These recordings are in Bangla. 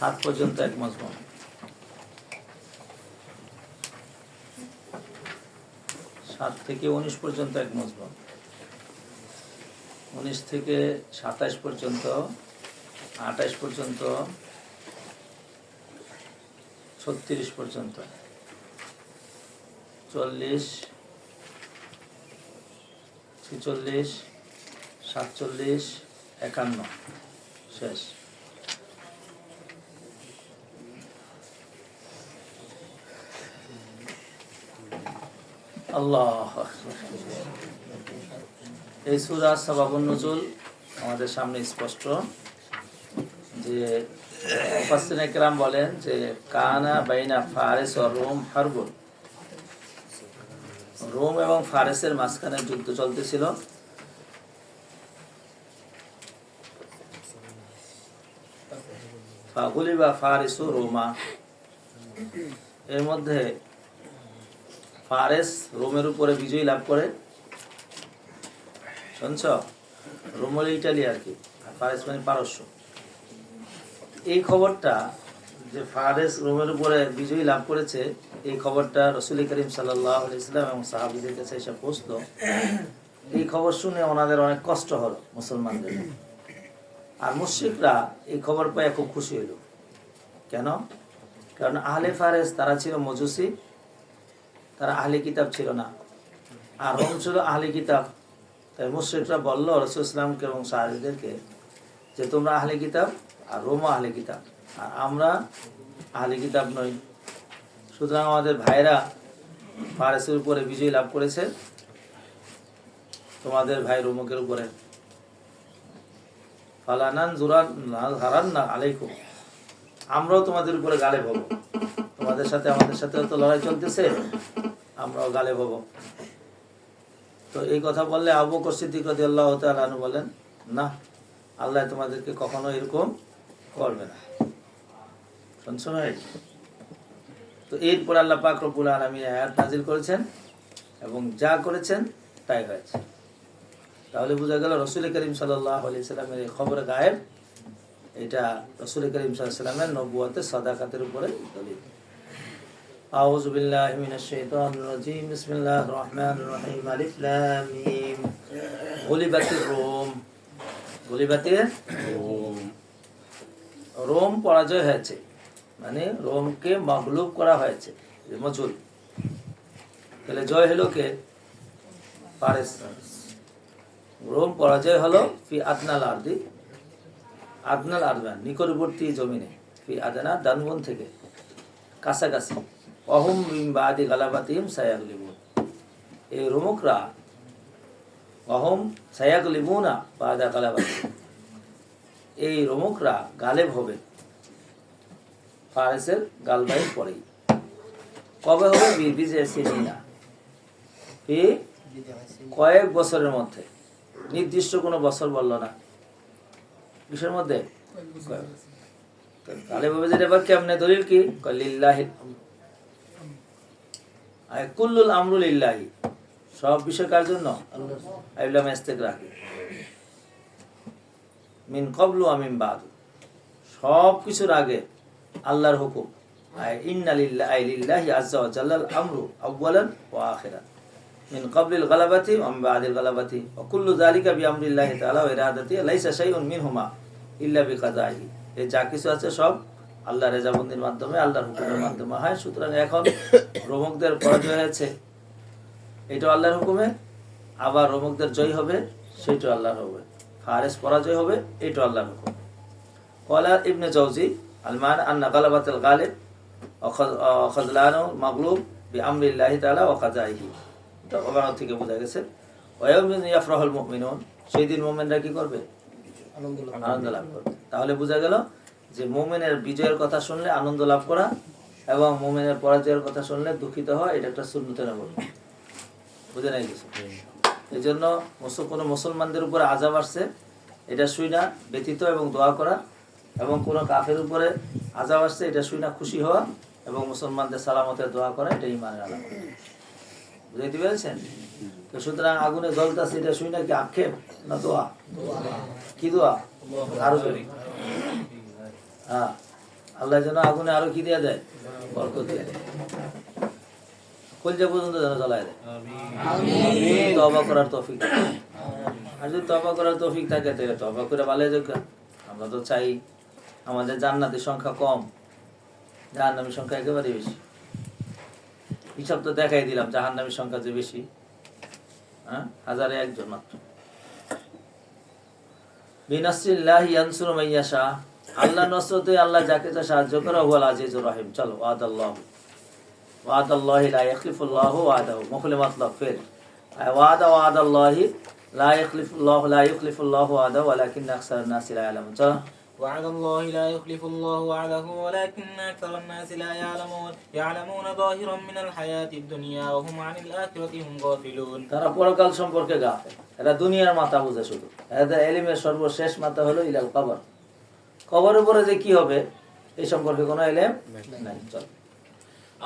7 পর্যন্ত এক মজমন, 7 থেকে 19 পর্যন্ত এক মজমন, 19 থেকে 27 পর্যন্ত, 28 পর্যন্ত, 36 পর্যন্ত, 40, 46, 47, 51 শেষ। আল্লাহ, এই সূরা সাবাবুন নুজুল আমাদের সামনে স্পষ্ট যে মুফাসসিরিনে কেরাম বলেন যে কানা বাইনা ফারিস ও রোম হারবুন, রোম এবং ফারিসের মাঝখানে যুদ্ধ চলতেছিল। ফাগুলিবা ফারিস ও রোমা, এর মধ্যে ফারেস রোমের উপরে বিজয় লাভ করে। শুনছ, রোম হলো ইটালি আর কি, আর ফারেস মানে পারস্য। এই খবরটা যে ফারেস রোমের উপরে বিজয়ী লাভ করেছে, এই খবরটা রাসূল করিম সাল্লাল্লাহু আলাইহি ওয়াসাল্লাম এবং সাহাবীদের কাছে এসে পৌঁছলো। এই খবর শুনে ওনাদের অনেক কষ্ট হলো মুসলমানদের, আর মুশরিকরা এই খবর পেয়ে খুব খুশি হলো। কেন? কারণ আহলে ফারেস তারা ছিল মজুসি, তারা আহলে কিতাব ছিল না, আর রোম ছিল আহলে কিতাব। তাই মুশরিকরা বলল রাসূল ইসলামকে এবং সাহাবীদেরকে যে তোমরা আহলে কিতাব আর রোমও আহলে কিতাব, আর আমরা আহলে কিতাব নই। সুতরাং আমাদের ভাইরা ফারেসের উপরে বিজয় লাভ করেছে, তোমাদের ভাই রোমকের উপরে। ফালানান জুরান হারান্না আলাইকুম, আমরাও তোমাদের উপরে গালেব হব। তোমাদের সাথে আমাদের সাথে তো লড়াই চলতেছে, আমরাও গালেব হব। তো এই কথা বললে আবু বকর সিদ্দিক রাদিয়াল্লাহু তাআলা আনহু বলেন, না, আল্লাহ তোমাদেরকে কখনো এরকম করবে না। শুনছো ভাই? তো এরপর আল্লাহ পাক রব্বুল আলামিন আয়াত নাযিল করেছেন এবং যা করেছেন তাই হয়েছে। তাহলে বোঝা গেল রাসূল করিম সাল্লাল্লাহু আলাইহি সাল্লামের এই খবরে গায়েব, এটা রাসূল করিম সাল্লাল্লাহু আলাইহি সাল্লামের নবুয়তের সাদাকাতের উপরে দলিল। আউযু বিল্লাহি মিনাশ শাইতানির রাজীম, বিসমিল্লাহির রহমানির রহিম, আলিফ লাম মিম। গুলিবাতির রোম, গুলিবাতির রোম, রোম পরাজয় হয়েছে, মানে রোমকে মাগলুব করা হয়েছে, মজুল। তাহলে জয় হলো কে? ফারেস। রোম পরাজয় হলো ফি আদনাল আরদি, আদনাল আরদান নিকটবর্তী জমিনে, ফি আদনা দানবন থেকে কাছাকাছি। অহুম মিন বাদি গালাবাতিহিম সায়াগলিবুন, এই রোমকরা অহুম সায়াগলিবুনা বাদা গালাবাতিহিম, এই রোমকরা গালেব হবে ফারেসের গালবাইয়ের পরেই। কবে হবে? বিজয় সিনিনা, কয়েক বছরের মধ্যে। নির্দিষ্ট কোনো বছর বলল না, কিসের মধ্যে গালেব হবে। যেটা এবার কেমনে দলিল কি? লিল্লাহি কুল্লুল আমরু লিল্লাহি, সব বিষয় কার জন্য? আল্লাহ। ইস্তেগরাক মিন ক্বাবলু ওয়া মিন বাদু, সব কিছুর আগে আল্লাহর হুকুম। ইন্না লিল্লাহি লিল্লাহি আযজা ওয়া জাল্লাল আমরু আউওয়ালান ওয়া আখিরান মিন ক্বাবলিল গালাবাতি ওয়া মিন বাদিল গালাবাতি ওয়া কুল্লু যালিকা বিআমরিল্লাহি তাআলা ওয়া ইরাদাতি লাইসা শাইউন মিনহুমা ইল্লা বিকাযাহি। এই যা কিছু আছে সব আল্লাহর রেজাবন্দির মাধ্যমে, আল্লাহর হুকুমের মাধ্যমে হয়। সুতরাং এখন রোমকদের পরাজয় হয়েছে, এটাও আল্লাহর হুকুমে। আবার রোমকদের জয় হবে, সেটাও আল্লাহর হবে। ফারেস পরাজয় হবে, এটাও আল্লাহর হুকুম। ক্বালা ইবনে জাওজি আলমান আন্না গালাবাতুল গালিব ওয়া খাযলানুল মাগলুব বিআমরিল্লাহি তাআলা ওয়া কাযাইহি। তো ওখান থেকে বোঝা গেছে ওয়া ইয়াউমিন ইয়াফরাহুল মুমিনুন, সেই দিন মুমিনরা কি করবে? আনন্দ লাভ করবে। তাহলে বোঝা গেল যে মুমিনের বিজয়ের কথা শুনলে আনন্দ লাভ করা এবং মুমিনের পরাজয়ের কথা শুনলে দুঃখিত হওয়া, এটা একটা সুন্নতে নববী। বুঝে নাই কিছু? এই জন্য কোনো মুসলমানদের উপরে আযাব আসছে, এটা শুই না ব্যতীত এবং দোয়া করা, এবং কোনো কাফের উপরে আযাব আসছে, এটা শুই না খুশি হওয়া এবং মুসলমানদের সালামতের দোয়া করা, এটা ঈমানের আলামত। বুঝাইতে পেরেছেন? তো সুতরাং আগুনে জ্বলতেছে, এটা শুই না কি আক্ষেপ না দোয়া? কি দোয়া? আরো জোরে। হ্যাঁ, আল্লাহ যেন আগুনে আরো কি দিয়ে দেয়, বরকত দিয়ে দেয়, কলজা পর্যন্ত যেন জ্বলায় দেয়। তওবা করার তৌফিক, আর যদি তওবা করার তৌফিক থাকে তাহলে তওবা করে ভালো যোগ্য। আমরা তো চাই আমাদের জান্নাতের সংখ্যা কম, জাহান্নামের সংখ্যা একেবারে বেশি। হিসাব তো দেখাই দিলাম, জাহান্নামের সংখ্যা যে বেশি, হ্যাঁ, 1001 মাত্র। বিনাসরিল্লাহি ইয়ানসুরু মান ইয়াশা, আল্লাহ নসরতে আল্লাহ যাকে যা সাহায্য করে, হুয়াল আজিজুর রহিম। চলো, ওয়াদাল্লাহি লা ইয়াখলিফুল্লাহু ওয়াদাহু, মফুল মাতলাব ফের ওয়াদাল্লাহি লা ইয়াখলিফুল্লাহু ওয়াদাহু ওয়ালাকিন্না আকসারান নাসি লা ইয়ালামুন। চলো, وعد الله لا يخلف الله وعده ولكن أكثر الناس لا يعلمون ظاهرا من الحياة الدنيا وهم عن الآخرة هم غافلون। তারা পরকাল সম্পর্কে গাফেল, এরা দুনিয়ার মাথা বুঝে শুধু। এদের ইলমের সর্বশেষ মাথা হলো ইলাল কবর, কবরের উপরে যে কি হবে এই সম্পর্কে কোনো ইলম নাই। চল,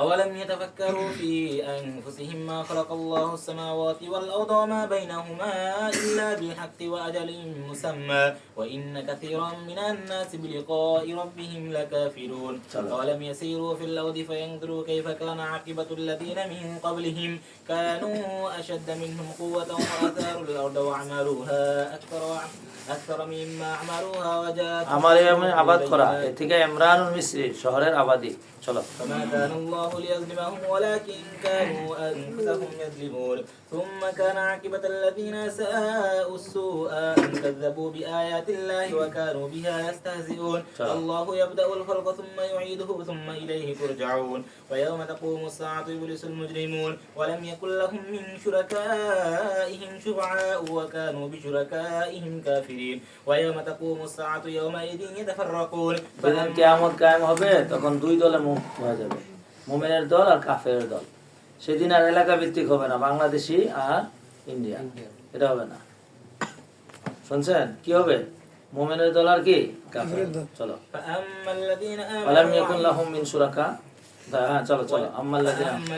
أولم يتفكروا في أنفسهم ما خلق الله السماوات والأرض وما بينهما إلا بالحق وأجل مسمى وإن كثيرا من الناس بلقاء ربهم لكافرون. أولم يسيروا في الأرض فينظروا كيف كان عاقبة الذين من قبلهم كانوا أشد منهم قوة وآثاروا الأرض وعمروها أكثر مما عمروها وجاءتهم আমার আবাদ করা এ থেকে ইমরানুল মিসরি শহরের আবাদি। চলো, فما كان الله ليظلمهم ولكن كانوا أنفسهم يظلمون ثم كان عاقبة الذين ساءوا السوء أن كذبوا بآيات الله وكانوا بها يستهزئون. الله يبدأ الخلق ثم يعيده ثم إليه ترجعون. ويوم تقوم الساعة يبلس المجرمون ولم يكن لهم من شركائهم شفعاء وكانوا بشركائهم كافرين. ويوم تقوم الساعة يومئذ يتفرقون. যেদিন কিয়ামত কায়েম হবে তখন দুই দলে মুখ হয়ে যাবে, মুমিনের দল আর কাফেরের দল। সেদিন আর এলাকা ভিত্তিক হবে না, বাংলাদেশি আর ইন্ডিয়া, এটা হবে না। শুনছেন কি হবে? মুমিনের দল আর কি কাফেরের দল। চলো, فأما الذين ওয়ালাম آمنوا ইয়াকুন লাহুম মিন শুরাকা, হ্যাঁ চলো চলো, أما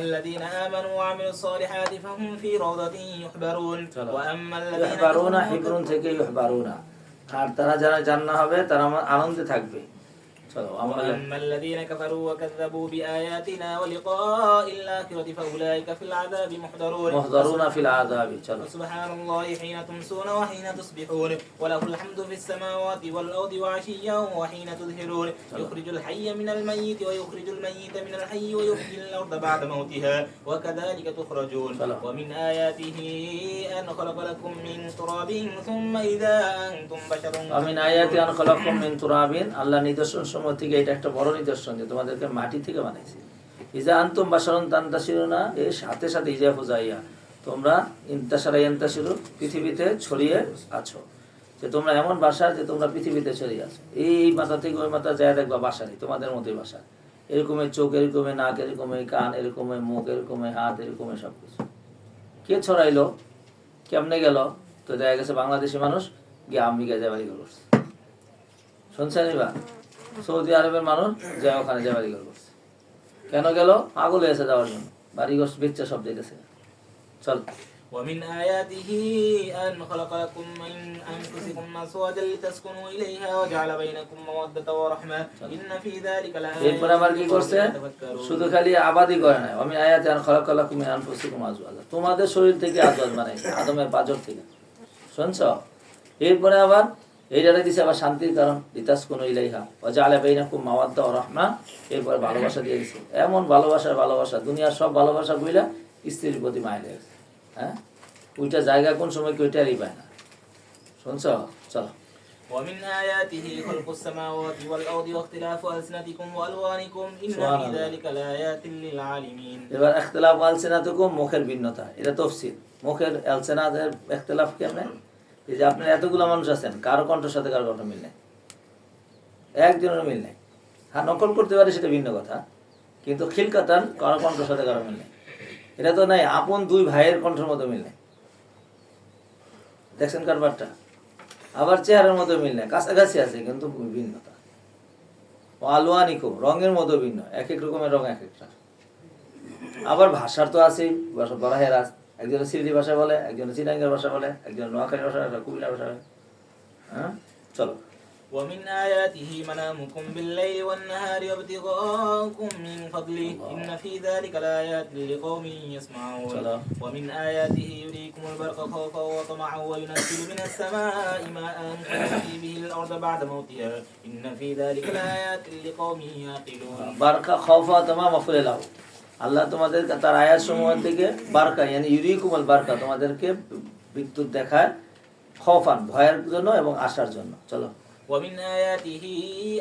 الذين آمنوا وعملوا الصالحات فهم في روضة يحبرون. وأما الذين ইহবারুনা, হিবরুন থেকে ইহবারুনা, আর তারা যারা জান্নাত হবে তারা আনন্দে থাকবে। চলো, وأما الذين كفروا وكذبوا بآياتنا ولقاء الآخرة فأولئك في العذاب محضرون. মুহদারুনা ফিল আযাবি। চলো, سبحان الله حين تمسون وحين تصبحون وله الحمد في السماوات والأرض وعشيا وحين تظهرون. يخرج الحي من الميت ويخرج الميت من الحي ويحيي الأرض بعد موتها وكذلك تخرجون. ومن آياته أن خلق لكم من تراب ثم إذا أنتم بشر. ومن آياته أن خلقكم من تراب, আল্লাহ নিদর্শন সমূহ থেকে এটা একটা বড় নিদর্শন যে তোমাদেরকে মাটি থেকে বানাইছি। ইজা আনতুম বাশারুন তানতাশিরুনা, এর সাথে সাথে ইজা ফুজাইয়া, তোমরা ইনতাশারা ইয়ানতাশিরু, পৃথিবীতে ছড়িয়ে আছো। যে তোমরা এমন বাসা যে তোমরা পৃথিবীতে ছড়িয়ে আছো, এই মাথা থেকে ওই মাথা যায় দেখবা বাসারই, তোমাদের মতোই বাসা। এরকমের চোখ, এরকমের নাক, এরকমের কান, এরকমের মুখ, এরকমের হাত, এরকমের সবকিছু। কে ছড়াইলো, কেমনে গেল? তো দেখা গেছে বাংলাদেশি মানুষ গিয়ে আমেরিকা যায় বাড়ি করছে। শুনছেন? এবার সৌদি আরবের মানুষ যায় ওখানে যায় বাড়ি করছে। কেন গেল? পাগল হয়েছে যাওয়ার জন্য, বাড়ি ঘর বেচ্চা সব যেতেছে। চল, ومن آياته أن خلق لكم من أنفسكم أزواجا لتسكنوا إليها وجعل بينكم مودة ورحمة إن في ذلك لآيات. এরপর আবার কি করছে? শুধু খালি আবাদি করে না, আমি আয়াতে আন খালাকা লাকুম মিন আনফুসিকুম আজওয়াজা, তোমাদের শরীর থেকে আজওয়াজ বানাইছে, আদমের পাঁজর থেকে। শুনছো? এরপরে আবার এইটারে দিছে আবার শান্তির কারণ, লিতাসকুনু ইলাইহা ওয়া জাআলা বাইনাকুম মাওয়াদ্দা ওয়া রাহমা, এরপরে ভালোবাসা দিয়ে দিছে। এমন ভালোবাসা, দুনিয়ার সব ভালোবাসা বইলা স্ত্রীর প্রতি মায়া লেগেছে। হ্যাঁ, ওইটা জায়গা কোন সময় কেউটারই পায় না। শুনছো? চলো, ومن آياته خلق السماوات والأرض واختلاف ألسنتكم وألوانكم إن في ذلك لآيات للعالمين. এবার ইখতিলাফ আলসিনাতুকুম, মুখের ভিন্নতা, এটা তাফসীর। মুখের আলসিনাতের ইখতিলাফ কেমনে? এই যে আপনার এতগুলো মানুষ আছেন, কারো কণ্ঠের সাথে কারো কণ্ঠ মিল নেই, একজনের মিল নেই। হ্যাঁ, নকল করতে পারে সেটা ভিন্ন কথা, কিন্তু খিলকাতান কারো কণ্ঠের সাথে কারো মিল নেই। এটা তো নাই, আপন দুই ভাইয়ের কণ্ঠের মতো মিল নেই। দেখছেন কারবারটা? আবার চেহারার মতো মিল নেই, কাছাকাছি আছে কিন্তু ভিন্নতা। আলওয়ানিকুম, রঙের মতো ভিন্ন, এক এক রকমের রং এক একটা। আবার ভাষার তো আছেই, বরাহের আছে, একজনের সিলেটি ভাষা বলে, একজনের চিনাঙ্গের ভাষা বলে, একজনের নোয়াখালী ভাষা, কুমিল্লা ভাষা। হ্যাঁ, চলো, ومن آياته منامكم بالليل والنهار وابتغاؤكم من فضله إن في ذلك لآيات لقوم يسمعون ومن آياته يريكم البرق خوفا وطمعا وينزل من السماء ماء فيحيي به الأرض بعد موتها إن في ذلك لآيات لقوم يعقلون বারকা খাওফা তামা মাফুলে লাও আল্লাহ তোমাদের তার আয়াত সমূহ থেকে বারকা মানে ইউরিকুমুল বারকা তোমাদেরকে বিদ্যুৎ দেখায় খৌফান ভয়ের জন্য এবং আশার জন্য চলো ومن آياته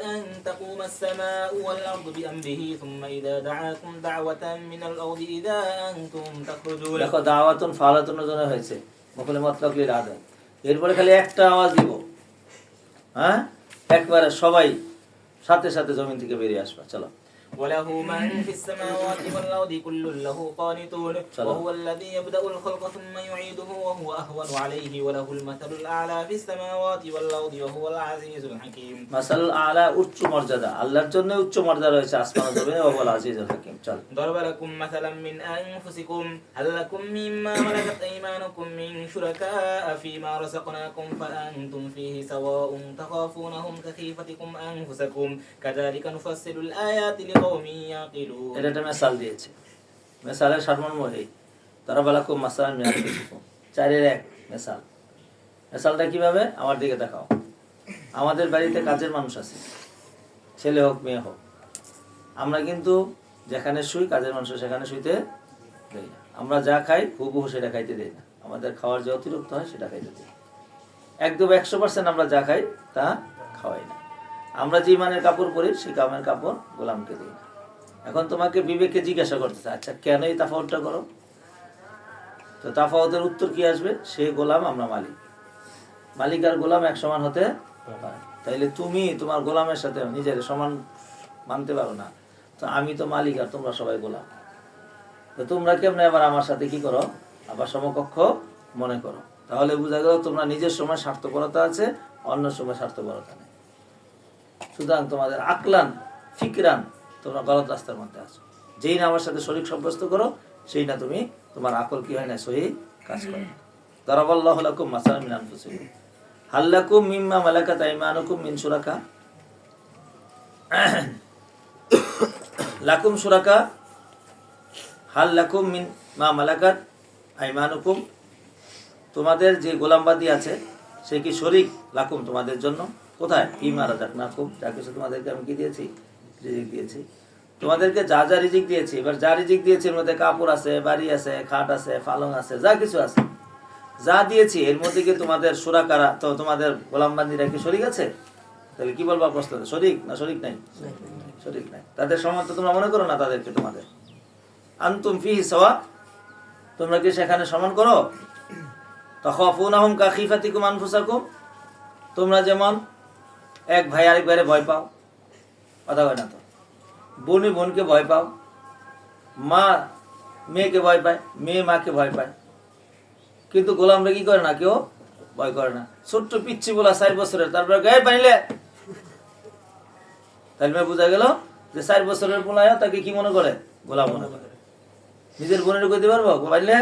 أن تقوم السماء والأرض بأمره ثم إذا دعاكم دعوة من الأرض إذا أنتم تخرجون দেখো দাওয়াতুন ফালাতুন জন্য হয়েছে মফুলে মতলক লিল আদায় এরপরে খালি একটা আওয়াজ দিব হ্যাঁ একবারে সবাই সাথে সাথে জমিন থেকে বেরিয়ে আসবে চলো وله من في السماوات والأرض كل له قانتون وهو الذي يبدأ الخلق ثم يعيده وهو أهون عليه وله المثل الأعلى في السماوات والأرض وهو العزيز الحكيم মাসাল আলা উচ্চ মর্যাদা আল্লাহর জন্য উচ্চ মর্যাদা রয়েছে আসমান ও জমিনে ওয়া হুয়াল আজিজুল হাকিম চল ضرب لكم مثلا من أنفسكم هل لكم مما ملكت أيمانكم من شركاء فيما رزقناكم فأنتم فيه سواء تخافونهم كخيفتكم أنفسكم كذلك نفصل الآيات لقوم يعقلون এটা একটা মিসাল দিয়েছে মিসালের সারমর্ম এই তারা বালাকুম মাসাল মিয়াকুম চারের এক মিসাল মিসালটা কিভাবে আমার দিকে তাকাও আমাদের বাড়িতে কাজের মানুষ আছে ছেলে হোক মেয়ে হোক আমরা কিন্তু যেখানে শুই কাজের মানুষ সেখানে শুইতে দেই না আমরা যা খাই হুবহু সেটা খাইতে দেই না আমাদের খাওয়ার যে অতিরিক্ত হয় সেটা খাইতে দিই একদম 100% আমরা যা খাই তা খাওয়াই না আমরা যে মানের কাপড় পরি সেই কামের কাপড় গোলামকে দিই না এখন তোমাকে বিবেকে জিজ্ঞাসা করতেছে আচ্ছা কেন এই তাফাউতটা করো তো তাফাউতের উত্তর কি আসবে সে গোলাম আমরা মালিক মালিক আর গোলাম এক সমান হতে পারে তাইলে তুমি তোমার গোলামের সাথে নিজের সমান মানতে পারো না তো আমি তো মালিক আর তোমরা সবাই গোলাম তো তোমরা কেমনে আবার আমার সাথে কি করো আবার সমকক্ষ মনে করো তাহলে বোঝা গেল তোমরা নিজের সময় স্বার্থপরতা আছে অন্য সময় স্বার্থপরতা নেই সুতরাং তোমাদের আকলান ফিকরান তোমরা গলত রাস্তার মধ্যে আছো যেই না আমার সাথে শরীক সাব্যস্ত করো সেই না তুমি তোমার আকল কি হয় না সহি কাজ করে দারাবাল্লাহু লাকুম মাসালাম মিন আনফুসিকুম হাল লাকুম মিম্মা মালাকাত আইমানুকুম মিন শুরাকা লাকুম শুরাকা হাল লাকুম মিন মা মালাকাত আইমানুকুম তোমাদের যে গোলামবাদী আছে সে কি শরীক লাকুম তোমাদের জন্য কোথায় ফিমা রাযাকনাকুম যা কিছু তোমাদেরকে আমি কি দিয়েছি রিজিক দিয়েছি তোমাদেরকে যা যা রিজিক দিয়েছি এবার যা রিজিক দিয়েছি এর মধ্যে কাপড় আছে বাড়ি আছে খাট আছে পালং আছে যা কিছু আছে যা দিয়েছি এর মধ্যে কি তোমাদের শুরাকারা তো তোমাদের গোলামবাদীরা কি শরীক আছে তাহলে কি বলবা প্রশ্ন শরীক না শরীক নাই শরীক নাই তাদের সমান তো তোমরা মনে করো না তাদেরকে তোমাদের আনতুম ফিহি সাওয়া তোমরা কি সেখানে সমান করো তাখাফুনাহুম কাখিফাতিকুম আনফুসাকুম তোমরা যেমন এক ভাই আরেক ভাইরে ভয় পাও কথা হয় না তো বোনই বোনকে ভয় পাও মা মেয়েকে ভয় পায় মেয়ে মাকে ভয় পায় কিন্তু গোলামরা কি করে না কেউ ভয় করে না ছোট্ট পিচ্ছি বলা 4 বছরের তারপরে গায়ে পাইলে তাহলে বোঝা গেল যে 4 বছরের পোলায় তাকে কি মনে করে গোলাম মনে করে নিজের বোনের কইতে পারবো পাইলে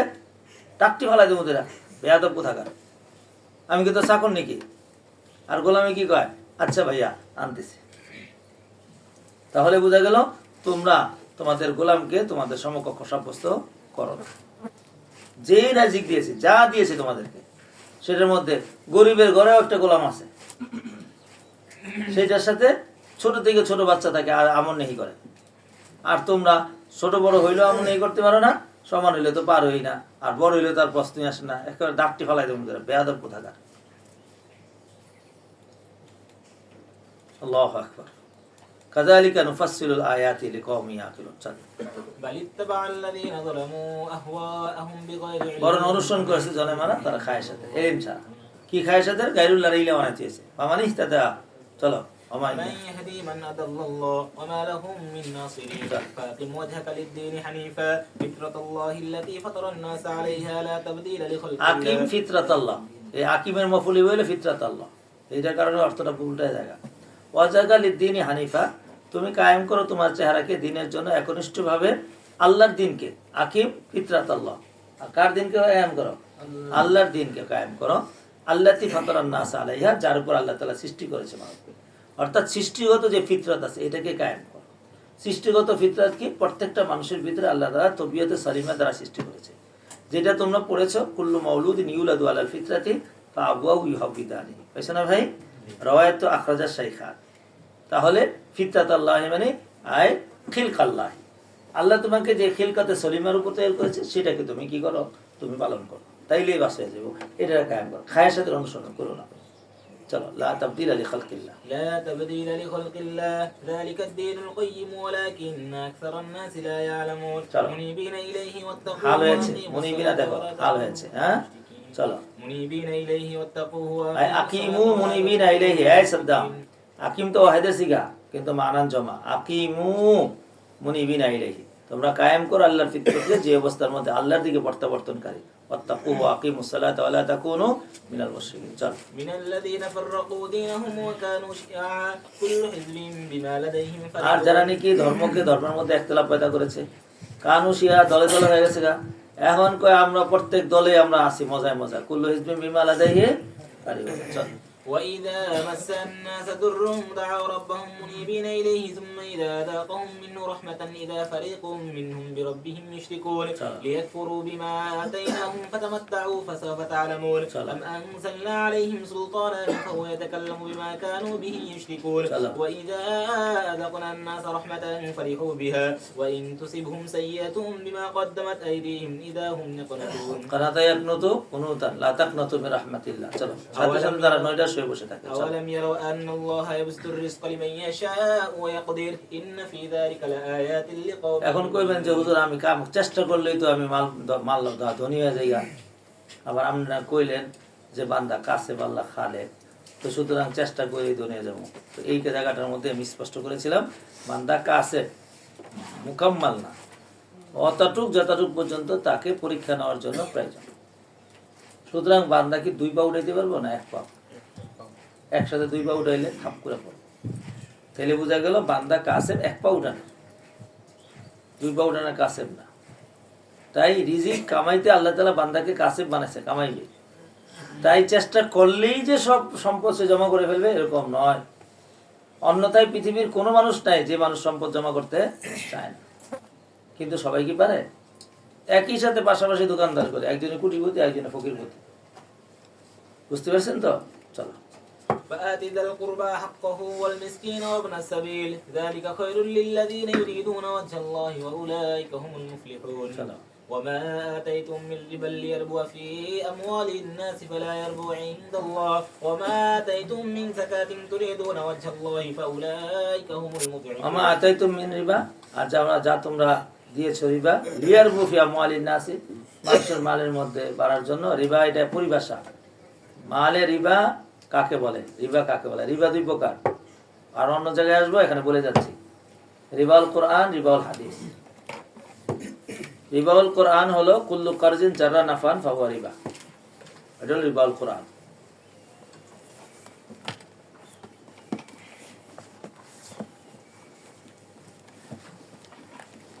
টাকটি ফালাই দেবো তোরা বেয়াদব কোথাকার আমি কি তো চাকর নাকি আর গোলামে কি কয় আচ্ছা ভাইয়া আনতেছি তাহলে বোঝা গেল তোমরা তোমাদের গোলামকে তোমাদের সমকক্ষ সাব্যস্ত করো না যেই রাজিক দিয়েছে যা দিয়েছে তোমাদেরকে সেটার মধ্যে গরিবের ঘরেও একটা গোলাম আছে সেটার সাথে ছোট থেকে ছোট বাচ্চা থাকে আর আমন নেই করে আর তোমরা ছোট বড় হইলেও আমন নেই করতে পারো না সমান হইলে তো পার হই না আর বড় হইলে তার প্রশ্নই আসে না একেবারে ডাকটি ফালাই দেবো বেয়াদব কোথাকার আল্লাহু আকবার কাযালিকা নুফাসসিলুল আয়াতি লিকাওমি ইয়াকিলুন بل اتبع الذين ظلموا أهواءهم بغير علم বরং অনুসরণ করেছে জালেমারা তারা খায়েশাতে এলিম ছাড়া কি খায়েশাতের গায়রুল্লাহর ইলম বানাইতেছে ফামান ইহতাদা চলো من يهدي من أضل الله وما لهم من ناصرين فأقم وجهك للدين حنيفا فطرة الله التي فطر الناس عليها لا تبديل لخلق الله আকিম ফিতরাতাল্লাহ এই আকিমের মফুলি হইল ফিতরাতাল্লাহ এইটার কারণে অর্থটা উল্টা জায়গা ওয়াজাগা লিদ্দিনি হানিফা তুমি কায়েম করো তোমার চেহারাকে দ্বীনের জন্য একনিষ্ঠভাবে আল্লাহর দ্বীনকে আকিম ফিতরাতাল্লাহ আর কার দ্বীনকে কায়েম করো আল্লাহর দ্বীনকে কায়েম করো আল্লাতী ফাতারান নাস আলাইহা, যার উপর আল্লাহ তাআলা সৃষ্টি করেছে মানুষকে। অর্থাৎ সৃষ্টিগত যে ফিতরত আছে এটাকে কায়েম করো। সৃষ্টিগত ফিতরত কি? প্রত্যেকটা মানুষের ভিতরে আল্লাহ তাআলা তবিয়তে সালিমা দ্বারা সৃষ্টি করেছে। যেটা তোমরা পড়েছো, কুল্লু মাউলুদিন ইউলাদু আলাল ফিতরাতি ফাআবওয়াহু ইউহাব্বিদানি, পাইছো না ভাই? রাওয়ায়াত আখরাজাস শাইখাত। তাহলে ফিতরাত আল্লাহ মানে আয় খিলকাল্লাহ, আল্লাহ তোমাকে যে খিলকাতে সলিমার উপর তৈরি করেছে সেটাকে তুমি কি করো? তুমি পালন করো, তাইলেই বাস হয়ে যাবো। এটা কায়েম করো, খায়ের সাথে অনুসরণ করো না। চলো, লা তাবদীলা লিখালকিল্লাহ। لا تبديل لخلق الله ذلك الدين القيم ولكن أكثر الناس لا يعلمون منيبين إليه واتقوه হাল হয়েছে, মুনিবিনা দেখো হাল হয়েছে। হ্যাঁ চলো, منيبين إليه واتقوه আকিমু মুনিবিনা ইলাইহি, এই সাদ্দাম আকিম তো ওয়াহিদের সিগা কিন্তু মানান জমা। আকিমু মুনিবিনা ইলাইহি, তোমরা কায়েম করো আল্লাহর ফিতরতকে, যে অবস্থার মধ্যে আল্লাহর দিকে প্রত্যাবর্তনকারী। ওয়াত্তাকুহু আকিমুস সালাতা ওয়া লা তাকুনু মিনাল মুশরিকিন। চলো, من الذين فرقوا دينهم وكانوا شيعا كل حزب بما لديهم আর فرحون যারা নাকি ধর্মকে ধর্মের মধ্যে ইখতিলাফ পয়দা করেছে, কানু শিয়া, দলে দলে হয়ে গেছে গা। এখন কয় আমরা প্রত্যেক দলে আমরা আছি মজায় মজা। কুল্লু হিজবিন বিমা লাদাইহি ফারিহুন। চল, وإذا مس الناس ضر دعوا ربهم منيبين إليه ثم إذا أذاقهم منه رحمة إذا فريق منهم بربهم يشركون ليكفروا بما آتيناهم فتمتعوا فسوف تعلمون أم أنزلنا عليهم سلطانا فهو يتكلم بما كانوا به يشركون وإذا أذقنا الناس رحمة فرحوا بها وإن تصبهم سيئة بما قدمت أيديهم إذا هم يقنطون কানাতা ইয়াকনুতু কুনুতান লা তাকনাতু মির রাহমাতিল্লাহ। চলো, সাথে সাথে তারা নয়টা শুয়ে বসে থাকে। চলো, أولم يروا أن الله يبسط الرزق لمن يشاء ويقدر إن في ذلك لآيات لقوم এখন কইবেন যে হুজুর আমি কাম চেষ্টা করলেই তো আমি মাল ধনী হয়ে যাই। আবার আপনারা কইলেন যে বান্দা কাছে আল্লাহ খালে, তো সুতরাং চেষ্টা করেই ধনী হয়ে যাবো। তো এই জায়গাটার মধ্যে আমি স্পষ্ট করেছিলাম বান্দা কাছে মুকাম্মাল না, অতটুক যতটুক পর্যন্ত তাকে পরীক্ষা নেওয়ার জন্য প্রয়োজন। সুতরাং বান্দা কি 2 পা উঠাইতে পারবো না 1 পা? একসাথে 2 পা উঠাইলে থাপ করে পড়ে, তাহলে বোঝা গেল বান্দা কাসেব 1 পা উঠানো, 2 পা উঠানো কাসেব না। তাই রিজিক কামাইতে আল্লাহ তাআলা বান্দাকে কাসেব বানাইছে, কামাইবে। তাই চেষ্টা করলেই যে সব সম্পদ সে জমা করে ফেলবে এরকম নয়। অন্যথায় পৃথিবীর কোনো মানুষ নাই যে মানুষ সম্পদ জমা করতে চায় না। কিন্তু সবাই কি পারে? একই সাথে পাশাপাশি দোকানদার করে, একজনে কোটিপতি একজনে ফকিরপতি। বুঝতে পারছেন তো? চলো, فآت ذا القربى حقه والمسكين وابن السبيل ذلك خير للذين يريدون وجه الله وأولئك هم المفلحون চলো, وما آتيتم من ربا ليربو في أموال الناس فلا يربو عند الله وما آتيتم من زكاة تريدون وجه الله فأولئك هم المضعفون আমা আতাইতুম মিন রিবা, আর যা তোমরা দিয়েছো রিবা, লিয়ারবু ফি আমওয়ালিন নাস, মানুষের মালের মধ্যে বাড়ার জন্য। রিবা এটা পরিভাষা। মালে রিবা কাকে বলে? রিবা কাকে বলে? রিবা 2 প্রকার, আর অন্য জায়গায় আসবো, এখানে বলে যাচ্ছি। রিবাউল কোরআন, রিবাউল হাদিস। রিবাউল কোরআন হলো কুল্লু কারজিন জাররা নাফান ফাহুয়া রিবা, এটা হলো রিবাউল কোরআন।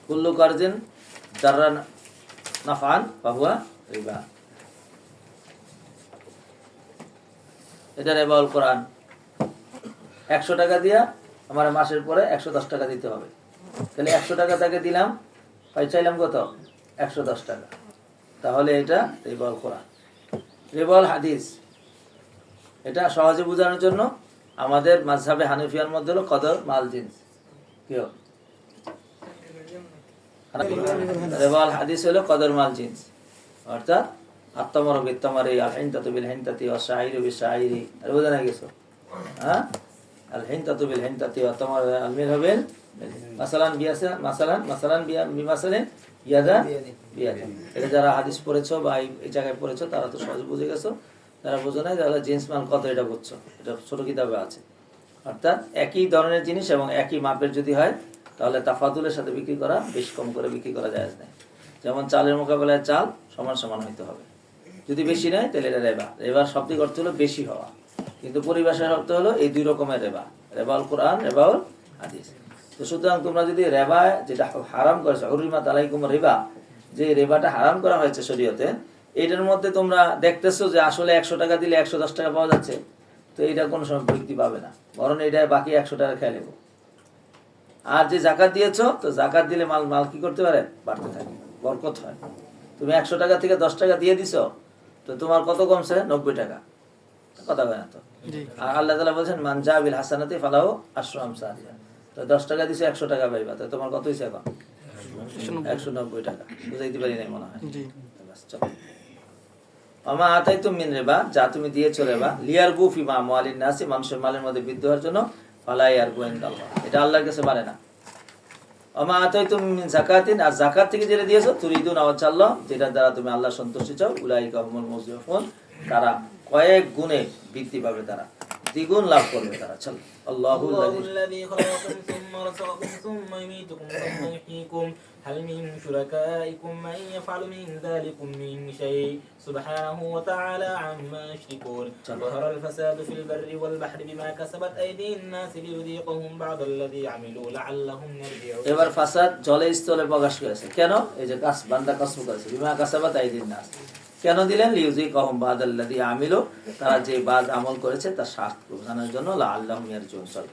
কুল্লু কারজিন জাররা নাফান ফাহুয়া রিবা, এটা রিবাউল কোরআন। 100 টাকা দিয়া আমার মাসের পরে 110 টাকা দিতে হবে। তাহলে 100 টাকা তাকে দিলাম, চাইলাম কত? 110 টাকা। তাহলে এটা রিবাউল কোরআন। রিবাউল হাদিস, এটা সহজে বোঝানোর জন্য আমাদের মাযহাবে হানাফিয়ার মধ্যে হলো কদর মাল জিন্স। কি রিবাউল হাদিস হলো কদর মাল জিন্স, অর্থাৎ আত্মামর বিত্তামারি, আল হিনতাতু বিল হিনতাতি ওয়া শাইরু বিশ শাইরি। আর বোঝা না গেছো? হ্যাঁ, আল হিনতাতু বিল হিনতাতি ওয়া তামার আল মিরহাবিল মাসালান বিয়াসা মাসালান বিয়া বিমাসালিন ইয়াদা বিয়াদা। এটা যারা হাদিস পড়েছো বা এই জায়গায় পড়েছো তারা তো সহজে বুঝে গেছো। যারা বোঝো নাই তাহলে জিন্স মাল কত এটা বুঝছো, এটা ছোট কিতাবে আছে। অর্থাৎ একই ধরনের জিনিস এবং একই মাপের যদি হয় তাহলে তাফাদুলের সাথে বিক্রি করা, বেশ কম করে বিক্রি করা জায়েজ নাই। যেমন চালের মোকাবেলায় চাল সমান সমান হইতে হবে, যদি বেশি নেয় তাহলে এটা রেবা। রেবার শব্দিক অর্থ হলো বেশি হওয়া, কিন্তু পরিভাষার অর্থ হলো এই 2 রকমের রেবা, রেবাউল কোরআন, রেবাউল হাদিস। তো সুতরাং তোমরা যদি রেবা যেটা হারাম করেছে, হুরিমাত আলাইকুম রিবা, যে রেবাটা হারাম করা হয়েছে শরীয়তে, এটার মধ্যে তোমরা দেখতেছো যে আসলে 100 টাকা দিলে 110 টাকা পাওয়া যাচ্ছে, তো এটা কোনো সময় বৃদ্ধি পাবে না, বরং এটা বাকি 100 টাকা খেয়ে নেবো। আর যে জাকাত দিয়েছো, তো জাকাত দিলে মাল মাল কি করতে পারে, বাড়তে থাকে, বরকত হয়। তুমি 100 টাকা থেকে 10 টাকা দিয়ে দিছো, তো তোমার কত কমছে, 90 টাকা, কথা হয় না তো। আর আল্লাহ তাআলা বলেছেন মান জা বিল হাসানাতি ফালাহু আশরু আমসালিহা, তো 10 টাকা দিছো 100 টাকা পাইবা, তো তোমার কত হইছে এখন 190 টাকা। বুঝাইতে পারি নাই মনে হয়। বাস, চলো। আমা আতাইতুম মিন রিবা, যা তুমি দিয়েছো রিবা, লিয়ারবু ফি মা আমওয়ালিন নাসি, মানুষের মালের মধ্যে বৃদ্ধি হওয়ার জন্য, ফালা ইয়ারবু ইনদাল্লাহ, এটা আল্লাহর কাছে মানে না। আমা আতাইতুম মিন যাকাতিন, আর যাকাত থেকে যেটা দিয়েছো, তুরিদুন ওয়াজহাল্লাহ, যেটা দ্বারা তুমি আল্লাহর সন্তুষ্টি চাও, উলাইকা হুমুল মুজলিহুন, তারা কয়েক গুণে বৃদ্ধি পাবে, তারা দ্বিগুণ লাভ করবে তারা। চল, আল্লাহু الله الذي خلقكم ثم رزقكم ثم يميتكم ثم يحييكم هل من شركائكم من يفعل من ذلكم من شيء سبحانه وتعالى عما يشركون ظهر الفساد في البر والبحر بما كسبت أيدي الناس ليذيقهم بعض الذي عملوا لعلهم يرجعون। এবার ফাসাদ জলে স্থলে প্রকাশ করেছে, কেন? এই যে বান্দা কসম করেছে, বিমা কাসাবাত আইদিন নাস, কেন দিলেন? লিউযিকাহুম বাদাল্লাযী আমিলু, তারা যে বাদ আমল করেছে তার শাস্তি জানার জন্য, লাআল্লাহুম ইয়ারজুন। চল,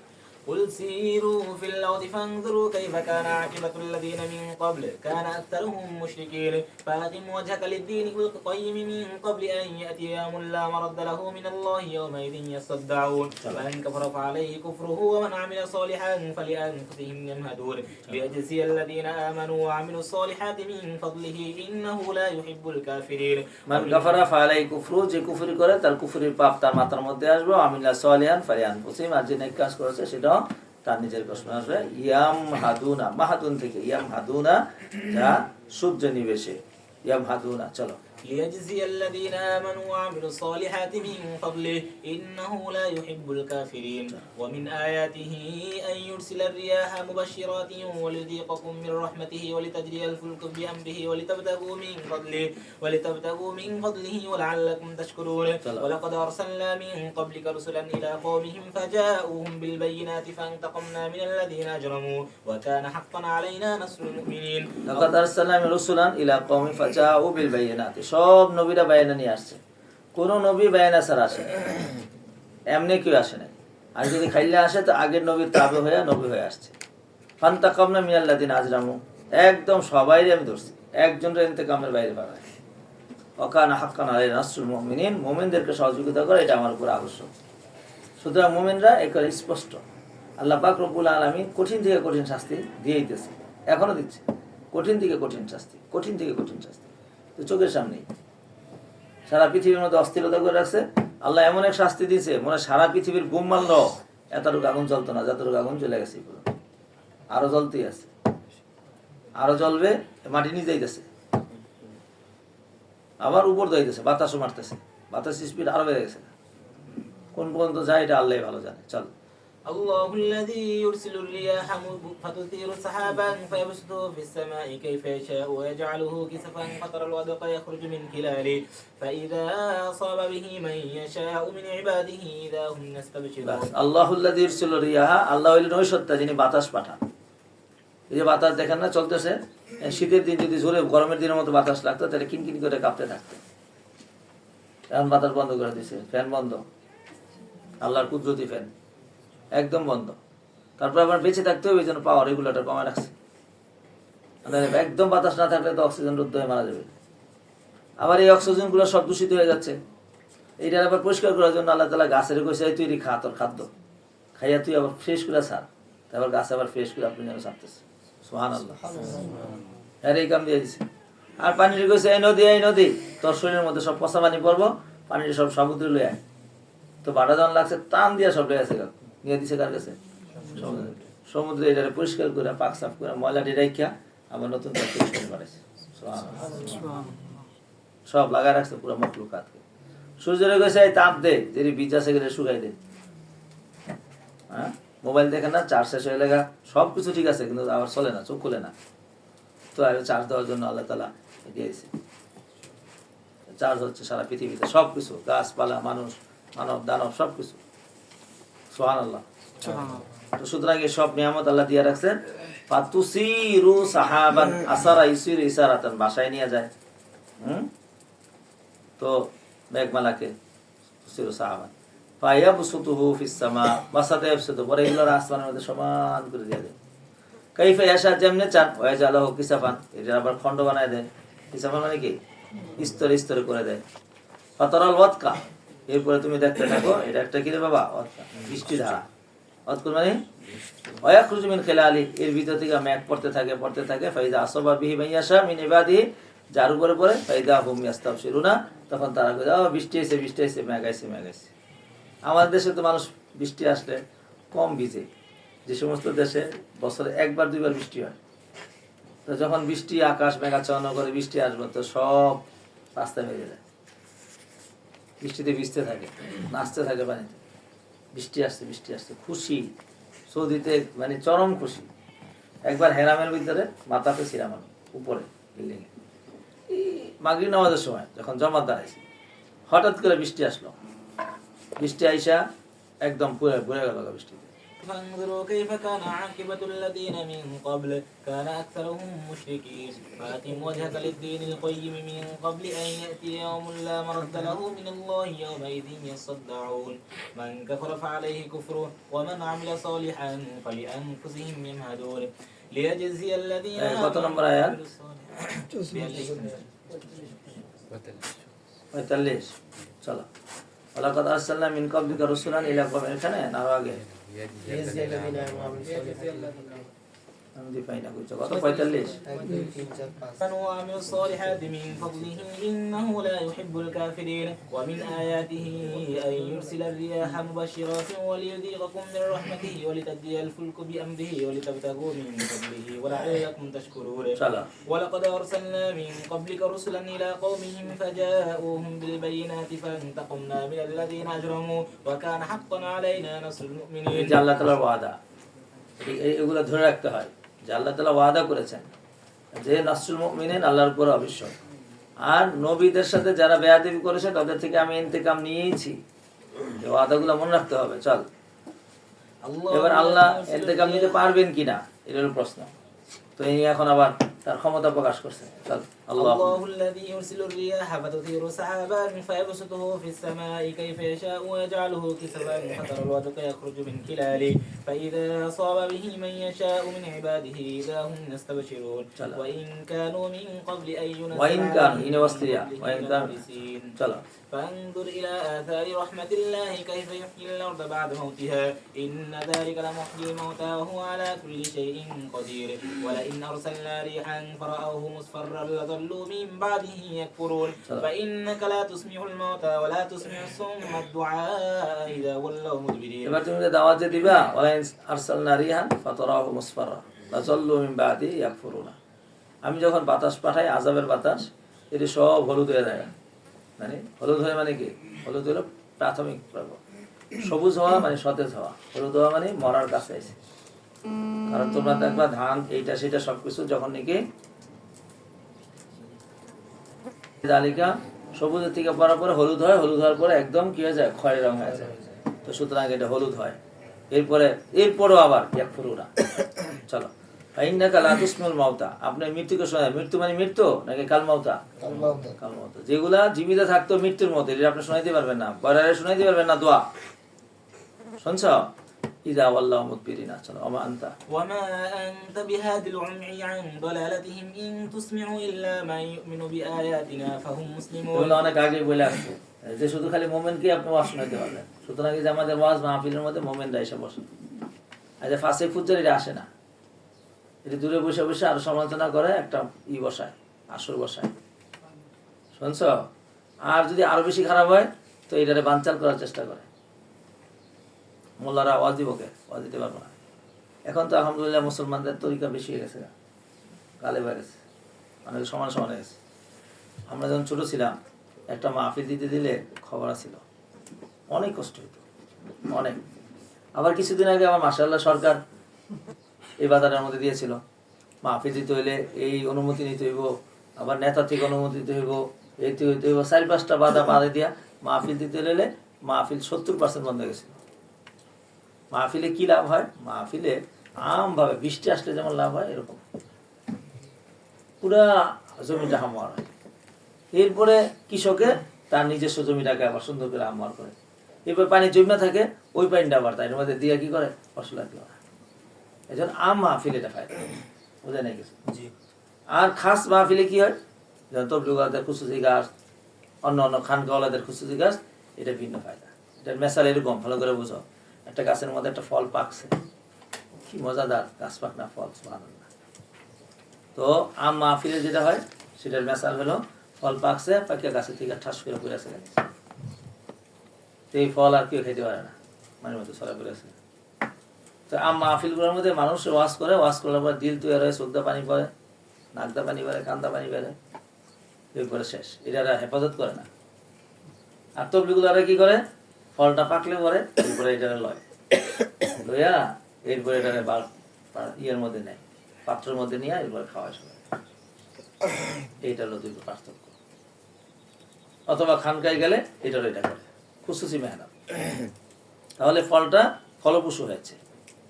قل سيروا في الأرض فانظروا كيف كان عاقبة الذين من قبل كان أكثرهم مشركين فأقم وجهك للدين القيم من قبل أن يأتي يوم لا مرد له من الله يومئذ يصدعون ومن كفر فعليه كفره ومن عمل صالحا فلأنفسهم يمهدون ليجزي الذين آمنوا وعملوا الصالحات من فضله إنه لا يحب الكافرين। মান কাফারা ফালাইহি কুফরু, যে কুফরি করে তার কুফরির পাপ তার মাথার মধ্যে আসবে, আমিলা সালিহান ফালিআনফুসিহিম, আর যে নেক কাজ করেছে সেটা তার নিজের কষ্ট আসবে। ইয়াম হাদুনা, মাহাদুন থেকে ইয়াম হাদুনা, যা সূর্য নিবেশে, ইয়াম হাদুনা। চলো, ليجزي الذين آمنوا وعملوا الصالحات من فضله إنه لا يحب الكافرين ومن آياته أن يرسل الرياح مبشرات وليذيقكم من رحمته ولتجري الفلك بأمره ولتبتغوا من فضله ولعلكم تشكرون ولقد أرسلنا من قبلك رسلا إلى قومهم فجاءوهم بالبينات فانتقمنا من الذين أجرموا وكان حقا علينا نصر المؤمنين। লাকাদ আরসালনা রাসূলান ইলা কওমি ফাজাউ বিল বাইয়িনাতি, সব নবীরা বায়ানা নিয়ে আসছে, কোন নবী বায়ানা ছাড়া আসে না, এমনি কেউ আসে না। আর যদি খাইলে আসে তো আগের নবীর তাবে হয়ে নবী হয়ে আসছে। ফান্তাকামনা মিনাল্লাযিনা আজরামু, একদম সবাই আমি ধরছি, একজনের ইন্তেকামের বাইরে পাবে। ওয়াকানা হাক্কান আলাইনা নাসরুল মুমিনিন, মুমিনদেরকে সহযোগিতা করা এটা আমার উপর আবশ্যক। সুতরাং মুমিনরা একেবারে স্পষ্ট, আল্লাহ পাক রব্বুল আলামিন কঠিন থেকে কঠিন শাস্তি দিয়ে দিতেছে, এখনো দিচ্ছে, কঠিন থেকে কঠিন শাস্তি, কঠিন থেকে কঠিন শাস্তি, তো চোখের সামনেই। সারা পৃথিবীর মধ্যে অস্থিরতা করে রাখছে আল্লাহ, এমন এক শাস্তি দিয়েছে মনে হয় সারা পৃথিবীর বোম মারল এতটুকু আগুন জ্বলতো না, যতটুকু আগুন চলে গেছে, আরো জ্বলতেই আছে, আরো জ্বলবে, মাটি নিয়ে যাইতেছে, আবার উপর যাইতেছে, বাতাসও মারতেছে, বাতাস স্পিড আরো বেড়ে গেছে, কোন পর্যন্ত যায় এটা আল্লাহ ভালো জানে। চল, الله الذي يرسل الرياح فتثير سحابا فيبسطه في السماء كيف يشاء ويجعله كسفا فترى الودق يخرج من خلاله فإذا أصاب به من يشاء من عباده إذا هم يستبشرون। আল্লাহুল্লাযী ইরসিলু রিয়াহা, আল্লাহ হইলেন ওই সত্তা যিনি বাতাস পাঠান। এই যে বাতাস দেখেন না চলতেছে, শীতের দিন যদি জোরে গরমের দিনের মতো বাতাস লাগতো তাহলে কিনকিন করে কাঁপতে থাকতো। এখন বাতাস বন্ধ করে দিয়েছে, ফ্যান বন্ধ, আল্লাহর কুদরতি ফ্যান একদম বন্ধ। তারপর আবার বেঁচে থাকতে হবে, এই জন্য পাওয়ার রেগুলেটর কমায় রাখছে। একদম বাতাস না থাকলে তো অক্সিজেন রুদ্ধ হয়ে মারা যাবে। আবার এই অক্সিজেন গুলো সব দূষিত হয়ে যাচ্ছে, এইটার আবার পরিষ্কার করার জন্য আল্লাহ তাআলা গাছের কইছে তুই খা, তোর খাদ্য খাইয়া তুই আবার ফ্রেশ করে ছাড়, তারপর গাছ আবার ফ্রেশ করে আপনি যেন ছাড়তেছে। সুবহানাল্লাহ, আর এই কাম দিয়ে দিছে। আর পানির কইছে এই নদী তোর শরীরের মধ্যে সব পচা পানি পড়বো, পানির সব সমুদ্রে লয়ে আয়। তো বাটা যখন লাগছে টান দিয়া সব লয়ে আছে, নিয়ে দিছে কার কাছে? সমুদ্রে। এটা পরিষ্কার করে পাক সাফ করে ময়লাটি রাখিয়া আবার নতুন পরিষ্কার করেছে, সব লাগায় রাখছে পুরো মখলুকাতকে। সূর্যের কাছে তাপ দে, যে বীজ আছে গেলে শুকাই দে। হ্যাঁ, মোবাইল দেখে না, চার্জ শেষ হয়ে লাগা, সবকিছু ঠিক আছে কিন্তু আবার চলে না, চোখ খুলে না। তো চার্জ দেওয়ার জন্য আল্লাহ তাআলা দিয়েছে, চার্জ হচ্ছে সারা পৃথিবীতে সবকিছু, গাছপালা, মানুষ, মানব দানব সবকিছু। সুবহানাল্লাহ। তো সুতরাং এই সব নিয়ামত আল্লাহ দিয়ে রাখছেন। ফাতুসিরু সাহাবান, আসারা ইসির ইসারাতান, বাসায় নিয়ে যায়। তো মেঘমালাকে ছিল সাহাবান ফায়াবসুতুহু ফিস সামা বাসাতে ইয়াবসুতু পরে এগুলো আসমানের মধ্যে সমান করে দিয়ে দেয় কাইফা ইয়াশা যেমনে চান ওয়াজালাহু কিসাফান এটা আবার খণ্ড বানায় দেয় কিসাফান মানে কি স্তরে স্তরে করে দেয় ফাতারাল ওয়াতকা এরপরে তুমি দেখতে থাকো এটা একটা কি রে বাবা ওয়াতকা বৃষ্টি ধারা ওয়াতকুর মানে ওয়াখরুজু মিন খিলালি এর ভিতর থেকে মেঘ পড়তে থাকে ফাইদা আসাবা বিহি মাইয়াশা মিন ইবাদিহি যার উপরে পড়ে ফাইদা হুম ইয়াস্তাবশিরুনা তখন তারা কয় বৃষ্টি এসে মেঘ আইছে আমাদের দেশে তো মানুষ বৃষ্টি আসলে কম ভিজে যে সমস্ত দেশে বছরে একবার দুইবার বৃষ্টি হয় তো যখন বৃষ্টি আকাশ মেঘাচ্ছন্ন করে বৃষ্টি আসবে তো সব রাস্তায় ভেজে যায় বৃষ্টিতে ভিজতে থাকে নাচতে থাকে পানিতে বৃষ্টি আসছে খুশি সৌদিতে মানে চরম খুশি একবার হেরামের ভিতরে মাথা পেছিলাম আমি উপরে বিল্ডিং এ মাগরিব নামাজের সময় যখন জমাত দাঁড়াইছি হঠাৎ করে বৃষ্টি আসলো বৃষ্টি আইসা একদম পুরো ঘুরে গেল বৃষ্টিতে فانظروا كيف كان عاقبة الذين من قبل كان أكثرهم مشركين فأتم وجهك للدين القيم من قبل أن يأتي يوم لا مرد له من الله يومئذ يصدعون من كفر فعليه كفره ومن عمل صالحا فلأنفسهم يمهدون ليجزي الذين কত নম্বর আয়াত 45 চলো ওয়ালাকাদ আরসালনা মিন ক্বাবলিকা রাসূলান ইলা কওমিন এখানে না আগে আমি দিপাই না কইছো কত 45 وعملوا الصالحات من فضله إنه لا يحب الكافرين ومن آياته أن يرسل الرياح مبشرات وليذيقكم من رحمته ولتجري الفلك بأمره ولتبتغوا من فضله ولعلكم تشكرون ولقد أرسلنا من قبلك رسلا إلى قومهم فجاءوهم بالبينات فانتقمنا من الذين أجرموا وكان حقا علينا نصر المؤمنين আল্লাহ তাআলার ওয়াদা এগুলো ধরে রাখতে হয় যে আল্লাহ তাআলা ওয়াদা করেছেন যে নাসরুল মুমিনিন আল্লাহর উপর অবিশ্বাস আর নবীদের সাথে যারা বেয়াদবি করেছে তাদের থেকে আমি ইন্তেকাম নিয়েছি এই ওয়াদাগুলো মনে রাখতে হবে চল এবার আল্লাহ ইন্তেকাম নিতে পারবেন কিনা এটা হলো প্রশ্ন তো এই এখন আবার তার ক্ষমতা প্রকাশ করছে চল الله الذي يرسل الرياح فتثير سحابا فيبسطه في السماء كيف يشاء ويجعله كسفا فترى الودق يخرج من خلاله فإذا أصاب به من يشاء من عباده إذا هم يستبشرون وإن كانوا من قبل أن ينزل فانظر إلى آثار رحمة الله كيف يحيي الأرض بعد موتها إن ذلك لمحيي الموتى وهو على كل شيء قدير ولئن أرسلنا ريحا فرأوه مصفرا لظلوا من بعده يكفرون فإنك لا تسمع الموتى ولا تسمع الصم الدعاء إذا ولوا مدبرين এবার তুমি দাওয়াত দিবা ওয়ালাইন আরসালনা রিহান ফাতারাহু মুসফাররা লাযাল্লু মিন বাদি ইয়াকফুরুনা আমি যখন বাতাস পাঠাই আযাবের বাতাস এটি সব হলুদ হয়ে যায় মানে হলুদ হয়ে মানে কি হলুদ হলো প্রাথমিক প্রভাব সবুজ হওয়া মানে সতেজ হওয়া হলুদ হওয়া মানে মরার কাছে আছে কারণ তোমরা দেখবা ধান এইটা সেটা সবকিছু যখন নাকি জালিকা সবুজের থেকে পড়ার পরে হলুদ হয় হলুদ হওয়ার পরে একদম কি হয়ে যায় খয়েরি রং হয়ে যায় তো সুতরাং এটা হলুদ হয় এরপরেও আবার ইয়াকফুরুনা চলো ফাইন্নাকা লা তুসমিউল মাউতা আপনি মৃত্যুকে শোনায় মৃত্যু মানে মৃত্যু নাকি কাল মাউতা কাল মাউতা যেগুলা জীবিত থাকতো মৃত্যুর মতো এটা আপনি শোনাইতে পারবেন না পরে শোনাইতে পারবেন না দোয়া শুনছো إذا والله مدبرين وما أنت بهاد العمي عن ضلالتهم إن تسمع إلا من يؤمن بآياتنا فهم مسلمون বলে অনেক আগে বলে আসছে যে শুধু খালি মুমিনকে আপনি ওয়াজ শোনাতে পারবেন সুতরাং যে আমাদের ওয়াজ মাহফিলের মধ্যে মুমিনরা এসে বসে আর যে ফাসিক ফুজ্জার এটা আসে না এটা দূরে বসে বসে আর সমালোচনা করে একটা বসায় আসর বসায় শুনছো আর যদি আরো বেশি খারাপ হয় তো এটারে বানচাল করার চেষ্টা করে মোল্লারা ওয়াজ দিবকে ওয়াজ দিতে পারবো না এখন তো আলহামদুলিল্লাহ মুসলমানদের তরিকা বেশি হয়ে গেছে গালে হয়ে গেছে অনেক সমান সমান হয়ে গেছে আমরা যখন ছোট ছিলাম একটা মাহফিল দিতে দিলে খবর ছিল অনেক কষ্ট হইতো অনেক আবার কিছুদিন আগে আমার মাশাআল্লাহ সরকার এই বাজারের মধ্যে দিয়েছিল মাহফিল দিতে হইলে এই অনুমতি নিতে হইব আবার নেতা থেকে অনুমতি দিতে হইব এইতে হইতে হইব 4-5টা বাধা বাধা দিয়া মাহফিল দিতে হইলে মাহফিল 70% বন্ধ হয়ে গেছিল মাহফিলে কি লাভ হয় মাহফিলে আমভাবে বৃষ্টি আসলে যেমন লাভ হয় এরকম পুরা জমিটা হামোয়ার হয় এরপরে কৃষকের তার নিজস্ব জমিটাকে আবার সুন্দর করে আম্মার করে। এরপর পানি জমে থাকে, ওই পানিটা আবার তার মধ্যে দিয়ে কি করে ফসলা দেওয়া। এই জন্য আম মাহফিল এটা ফায়দা, বোঝা নাই কিছু। আর খাস মাহফিলে কি হয়, যেমন তবলিগওয়ালাদের খুশুসি গাছ, অন্য অন্য খানকাওয়ালাদের খুশুসি গাছ, এটা ভিন্ন ফায়দা। এটার মেশাল এরকম, ভালো করে বুঝো। একটা গাছের মধ্যে একটা ফল পাকছে, কি মজাদার গাছ পাকনা ফল, সুবহানাল্লাহ। তো আম মাহফিলে যেটা হয় সেটার মেশাল হলো ফল পাকছে, পাকিয়া গাছের থেকে ঠাস করে পড়ে আছে, এই ফল আর কেউ খেতে পারে না, মানে মতো ছড়া পড়ে আছে। তো আম মাহফিলগুলোর মধ্যে মানুষ ওয়াজ করে, ওয়াজ করার পর দিল তৈরি হয়, চোখদা পানি পড়ে, নাকদা পানি পড়ে, কান্দা পানি পড়ে, এরপরে শেষ। এটা হেফাজত করে না। আর তবলিগুলারা কি করে, ফলটা পাকলে পরে এরপরে এটা লয়, লইয়া এরপরে এটা ইয়ের মধ্যে নেয়, পাত্রের মধ্যে নিয়ে এরপরে খাওয়ায় সবাই। এইটা হলো দুটো পার্থক্য। অথবা খানকায় গেলে এটারও এটা করে, খুশুসি মেহনত। তাহলে ফলটা ফলপ্রসূ হয়েছে,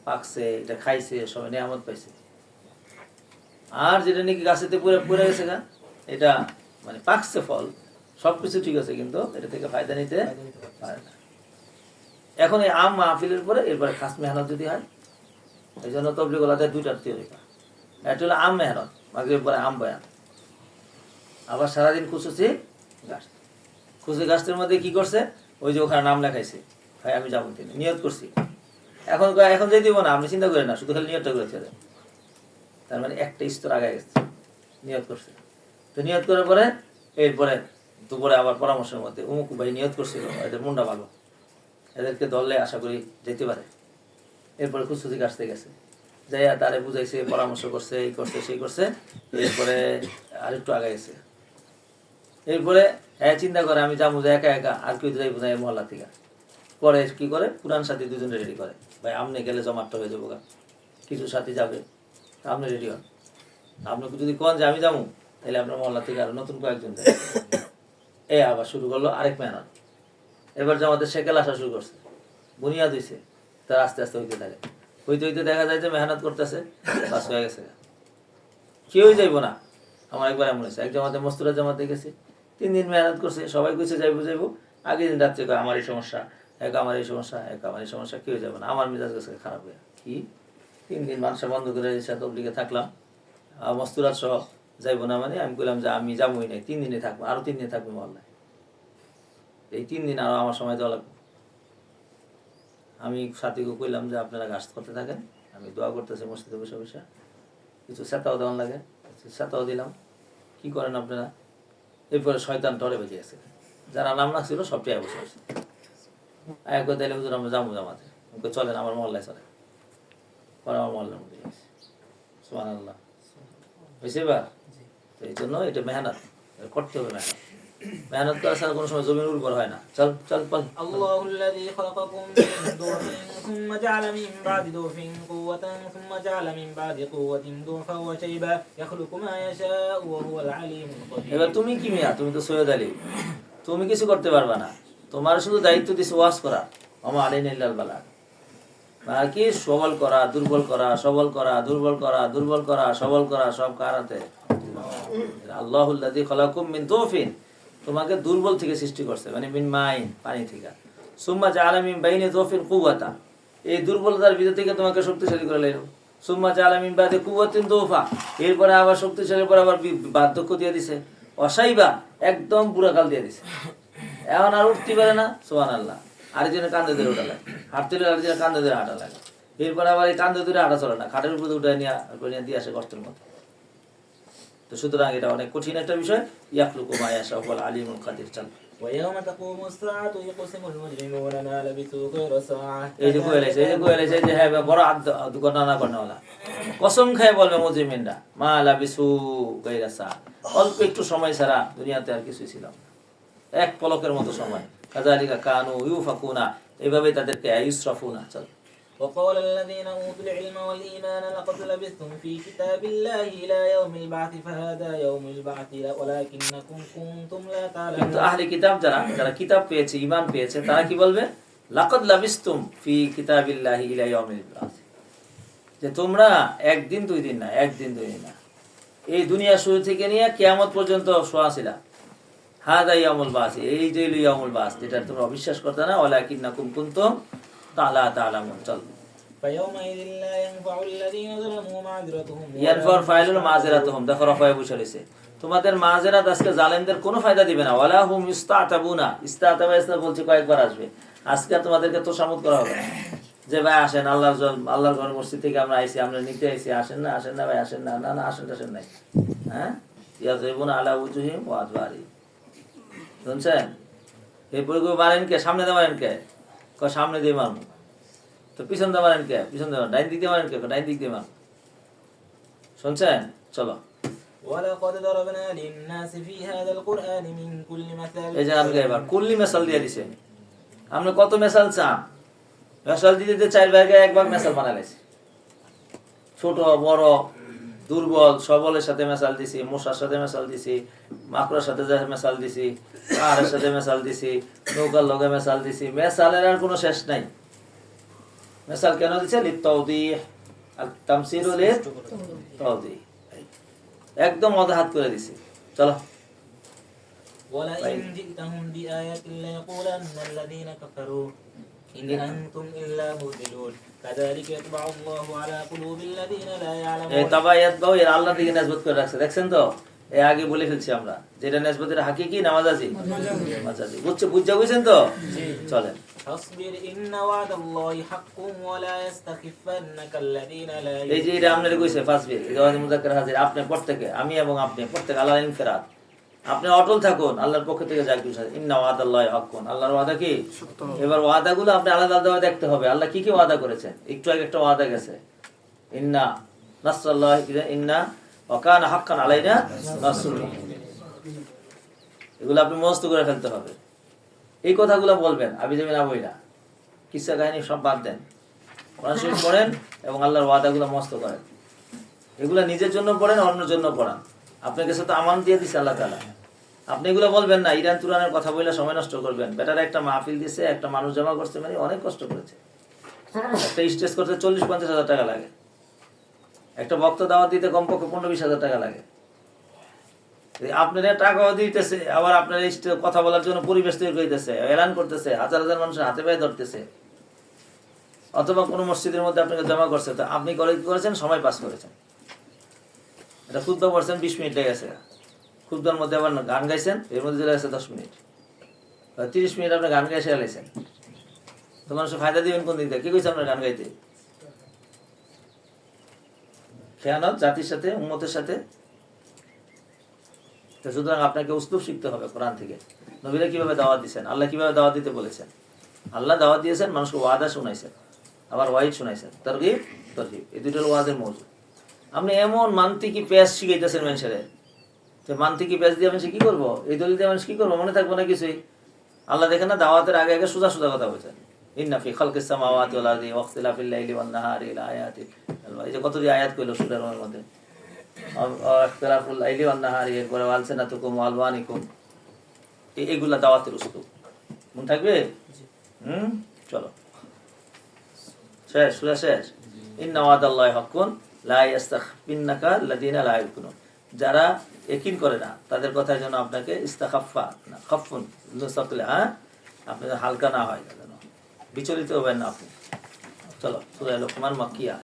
পাকছে, এটা খাইছে, সবাই নিয়ামত পাইছে। আর যেটা নাকি গাছেতে পুরে পুরে গেছে গা, এটা মানে পাকছে ফল, সবকিছু ঠিক আছে, কিন্তু এটা থেকে ফায়দা নিতে পারে না। এখন এই আম মাহফিলের পরে এরপরে খাস মেহনত যদি হয়, এই জন্য তবলিগওয়ালাদের দুইটার তরিকা। একটা হলো আম মেহনত, মাগরিবের পরে আম বয়ান, আবার সারাদিন খুশুসি গাছ। খুশি গাছটার মধ্যে কি করছে, ওই যে ওখানে নাম লেখাইছে, ভাই আমি যাবো, তিনি নিয়ত করছি। এখন এখন যাই দিব না, আপনি চিন্তা করেন না, শুধু খালি নিয়তটা করেছে। তার মানে একটা স্তর আগে গেছে, নিয়ত করছে। তো নিয়ত করার পরে এরপরে দুপুরে আবার পরামর্শের মধ্যে অমুক ভাই নিয়ত করছিল, এদের মুন্ডা ভালো, এদেরকে ধরলে আশা করি যেতে পারে। এরপরে খুশুসি কাটতে গেছে, যাইয়া তারে বুঝাইছে, পরামর্শ করছে, এই করছে সেই করছে। এরপরে আরেকটু আগে গেছে। এরপরে হ্যাঁ চিন্তা করে আমি যাবো, একা একা, আর কেউ যাইব না এই মহল্লা থেকে। পরে কি করে, পুরান সাথী দুজনে রেডি করে, ভাই আপনি গেলে জমাটটা হয়ে যাবো, কিছু সাথী যাবে, আপনি রেডি হন। আপনি যদি কোন যে আমি যাবো, তাহলে আপনার মহল্লা থেকে আরো নতুন কয়েকজন যায়। এ আবার শুরু করলো আরেক মেহনত। এবার যে আমাদের সেকেল আসা শুরু করছে, বুনিয়াদ হয়েছে, তার আস্তে আস্তে হইতে থাকে। হইতে হইতে দেখা যায় যে মেহনত করতেছে, বাস হয়ে গেছে, কেউই যাইব না। আমার একবার এমন হয়েছে, এক জামাতে মস্তুরা জামাতে গেছি, 3 দিন মেহনত করছে, সবাই কইছে যাইবো যাইবো, আগের দিন রাত্রে কয় আমার এই সমস্যা, এক আমার এই সমস্যা, এক আমার এই সমস্যা, কেউ যাবে না। আমার মেজাজ গেছে খারাপ হয়ে, কি 3 দিন মানুষের বন্ধ করে তবলিগে থাকলাম, মস্তুরাত সহ যাইবো না। মানে আমি বললাম যে আমি যাবোই নাই, 3 দিনে থাকবো, আরো 3 দিনে থাকবো মহল্লায়, এই 3 দিন আরো আমার সময় দেওয়া লাগবে। আমি সাথীকে কইলাম যে আপনারা গাছ করতে থাকেন, আমি দোয়া করতেছি মসজিদে বসে বসে, কিছু সেতাও দেওয়ান লাগে, সেতাও দিলাম, কি করেন আপনারা। এরপরে শয়তান টরে বেজে গেছে, যারা নাম রাখছিল সবটাই বসে আছে। একবার তাইলে হুজুর আমরা যাবো জামাতে, চলেন আমার মহল্লায় চলেন, পরে আমার মহল্লার মধ্যে গেছে। সুবহানাল্লাহ, হয়েছে বা? এই জন্য এটা মেহনত করতে হবে, মেহনত মেহনত করা ছাড়া কোনো সময় জমির উর্বর হয় না। চল চল পল। আল্লাহুল্লাযী খালাকাকুম মিন দুরফিন সুম্মা জাআলা মিন বাদি দুরফিন কুওয়াতান সুম্মা জাআলা মিন বাদি কুওয়াতিন দুরফান ওয়া শাইবা ইয়াখলুকু মা ইয়াশাউ ওয়া হুয়াল আলীমুল কাদির। এবার তুমি কি মিয়া, তুমি তো সৈয়দ আলী, তুমি কিছু করতে পারবা না, তোমার শুধু দায়িত্ব দিছে ওয়াজ করা, আমা আলাইনা ইল্লাল বালাগ। আর কি সবল করা, দুর্বল করা, সবল করা, দুর্বল করা, দুর্বল করা, সবল করা, সব কার হাতে? আল্লাহুল্লাযী খালাকাকুম মিন দুরফিন, তোমাকে দুর্বল থেকে সৃষ্টি করছে, মানে মিন মাইন, পানি থেকে। সুম্মা জাআলা মিন বাইনি দুরফিন কুওয়াতা, এই দুর্বলতার ভিতর থেকে তোমাকে শক্তিশালী করে লাইলো। সুম্মা জাআলা মিন বাদি কুওয়াতিন দুরফা, এরপরে আবার শক্তিশালী পরে আবার বার্ধক্য দিয়ে দিছে, অসাইবা, একদম বুড়াকাল দিয়ে দিছে, এখন আর উঠতে পারে না। সুবহানাল্লাহ, আরেকজনের কান্দে ধরে ওঠা লাগে, হাঁটতে হলে আরেকজনের কান্দে ধরে হাঁটা লাগে, এরপরে আবার এই কান্দে ধরে হাঁটা চলে না, খাটের উপরে উঠে নিয়ে দিয়ে আসে কষ্টের মতো। তো সুতরাং এটা অনেক কঠিন একটা বিষয়। ইয়াখলুকু মা ইয়াশাউ ওয়াল আলিমুল কাদির। চল ويوم تقوم الساعة يقسم المجرمون ما لبثوا غير ساعة। এই যে কইলাইছে যে হ্যাঁ বড় ঘটনা করনেওয়ালা কসম খায় বলবে মুজরিমিনরা, মা লাবিসু গায়রা সা, অল্প একটু সময় ছাড়া দুনিয়াতে আর কিছুই ছিল না, এক পলকের মতো সময়। কাযালিকা কানু ইউফাকুনা, এইভাবে তাদেরকে ইউসরাফুনা। চল وقال الذين أوتوا العلم والإيمان لقد لبثتم في كتاب الله إلى يوم البعث فهذا يوم البعث ولكنكم كنتم لا কিন্তু تعلمون। আহলে কিতাব যারা কিতাব পেয়েছে, ঈমান পেয়েছে, তারা কি বলবে? লাকাদ লাবিসতুম ফি কিতাবিল্লাহি ইলা ইয়াউমিল বা'থ, যে তোমরা একদিন 2 দিন না, একদিন 2 দিন না, এই দুনিয়া শুরু থেকে নিয়ে কিয়ামত পর্যন্ত শোয়া ছিলা। হাদা ইয়াউমুল বাস, এই যে ইয়াউমুল বাস, যেটা তোমরা অবিশ্বাস করতে না, ওয়ালাকিন্নাকুম কুনতুম লা তা'লামুন। চল, فيومئذ لا ينفع الذين ظلموا معذرتهم ইয়ানফার ফাইলুল মাযিরাতুহুম, দেখো রফায়ে বসে রয়েছে। তোমাদের মাযিরাত আজকে জালেমদের কোনো ফায়দা দিবে না। ওয়ালা হুম ইস্তাতাবুনা, ইস্তাতাবা ইসনা বলছি কয়েকবার আসবে। আজকে তোমাদেরকে তোষামত করা হবে না যে ভাই আসেন আল্লাহর ঘর মসজিদ থেকে আমরা আইছি, আমরা নিতে আইছি, আসেন না ভাই, আসেন না, না আসেন নাই, হ্যাঁ, ইয়াযরিবুনা আলা উজুহিম ওয়া আদবারিহিম। শুনছেন? এই পরিকল্পনা মারেন কে? সামনে দিয়ে মারেন কে? সামনে দিয়ে মারবো। তো পিছন দিয়ে মারেন কে? পিছন দিয়ে। ডাইন দিক দিয়ে মারেন কে? ডাইন দিক দিয়ে মার। শুনছেন? চলো, ولقد ضربنا للناس في هذا القرآن من كل مثل এই যে আমি এবার কুল্লি মেসাল দিয়ে দিছে। আমরা কত মেসাল চান? মেসাল দিতে 4 ভাগে 1 ভাগ মেসাল বানাইছি। ছোট বড় দুর্বল সবলের সাথে মেসাল দিছি, মশার সাথে মেসাল দিছি, মাকড়ার সাথে মেসাল দিছি, পাহাড়ের সাথে মেসাল দিছি, নৌকার লগে মেসাল দিছি। মেসালের আর কোনো শেষ নাই। মেসাল কেন দিছে? লিতাওদীহ, আর তামসিলু লিতাওদীহ, একদম অধাত করে দিছি। চলো, ولئن جئتهم بآية ليقولن الذين كفروا إن أنتم إلا مبطلون كذلك يطبع الله على قلوب الذين لا এই يعلمون তাবায়াত বাও এর আল্লাহ দিকে নিসবত করে রাখছে, দেখছেন তো? এই আগে বলে ফেলছি আমরা, যেটা নিসবতের হাকিকি নামাজি মাজাজি, বুঝছো বুঝছেন তো? চলেন, فاصبر إن وعد الله حق ولا يستخفنك الذين لا এই যে এটা আপনার কইছে ফাসবির, এই যে মুযাক্কার হাজির, আপনি প্রত্যেকে, আমি এবং আপনি প্রত্যেক আল্লাহর ইনফিরাদ, আপনি অটল থাকুন আল্লাহর পক্ষ থেকে যা কিছু। ইন্না ওয়াদাল্লাহি হাক্কুন, আল্লাহর ওয়াদা কি সত্য। এবার ওয়াদাগুলো আপনি আলাদা আলাদা দেখতে হবে। আল্লাহ কি কি ওয়াদা করেছেন? একটু আগে একটা ওয়াদা গেছে, ইন্না নাসরাল্লাহি, ইন্না ওয়া কানা হাক্কান আলাইনা নাসরুল। এগুলো আপনি মুখস্থ করে ফেলতে হবে। এই কথাগুলো বলবেন, আবি যাবেন না বইলা, কিসসা কাহিনী সব বাদ দেন, কোরআন শরীফ পড়েন এবং আল্লাহর ওয়াদাগুলো মুখস্থ করেন। এগুলো নিজের জন্য পড়েন, অন্যের জন্য পড়ান। আপনার কাছে তো আমানত দিয়ে দিচ্ছে আল্লাহ তাআলা। আপনি এগুলো বলবেন না, ইরান তুরানের কথা বলে সময় নষ্ট করবেন। বেটারা একটা মাহফিল দিছে, একটা মানুষ জমা করছে, মানে অনেক কষ্ট করেছে। একটা স্টেজ করতে 40-50 হাজার টাকা লাগে। একটা বক্তা দাওয়াত দিতে কমপক্ষে 15-20 হাজার টাকা লাগে। আপনারা টাকাও দিতেছে, আবার আপনার কথা বলার জন্য পরিবেশ তৈরি করতেছে, এলান করতেছে, হাজার হাজার মানুষের হাতে পায়ে ধরতেছে। অথবা কোনো মসজিদের মধ্যে আপনাকে জমা করছে, তো আপনি করেছেন, সময় পাস করেছেন। এটা খুতবা পড়ছেন, 20 মিনিট লেগেছে। খুতবার মধ্যে আবার গান গাইছেন, এর মধ্যে চলে গেছে 10 মিনিট, 30 মিনিট আপনি গান গাইছে গেলেছেন। তো মানুষের ফায়দা দিবেন কোন দিক থেকে? কি কইছে আপনার গান গাইতে? খেয়ানত জাতির সাথে, উম্মতের সাথে। সুতরাং আপনাকে উসলুব শিখতে হবে কোরআন থেকে। নবীরা কিভাবে দাওয়াত দিয়েছেন, আল্লাহ কিভাবে দাওয়াত দিতে বলেছেন। আল্লাহ দাওয়াত দিয়েছেন, মানুষকে ওয়াদা শুনাইছেন, আবার ওয়াইদ শুনাইছেন, তারগীব তারহিব, এই দুটোর ওয়াদের মৌজুদ। আপনি এমন মান্তিকি পেঁয়াজ শিখাইতেছেন মানুষের, তো মান্তিকি পেঁয়াজ দিয়ে মানুষ কি করবো? এই দলিল দিয়ে মানুষ কি করবো? মনে থাকবো না কিছুই। আল্লাহ দেখেন না, দাওয়াতের আগে আগে সোজা সোজা কথা বলছেন। ইন্না ফি খালকিস সামাওয়াতি ওয়াল আরদি ওয়া ইখতিলাফিল লাইলি ওয়ান নাহারি লাআয়াতিন। এই যে কতটি আয়াত কইলো সূরার মধ্যে, ইখতিলাফুল লাইলি ওয়ান নাহারি, এরপরে আলসিনাতুকুম ওয়া আলওয়ানিকুম, এগুলা দাওয়াতের উসলুব। মনে থাকবে? চলো, শেষ, সূরা শেষ। ইন্না ওয়াদাল্লাহি হাক্কুন লা ইয়াস্তাখিফুন্নাকা আল্লাযীনা লা ইউকিনুন, যারা ইয়াকিন করে না তাদের কথার জন্য আপনাকে ইস্তাখাফা না, খাফুন নুসাকলা, আপনি হালকা না হয়, বিচলিত হবেন না আপনি। চলো, সূরা লোকমান মাক্কিয়া।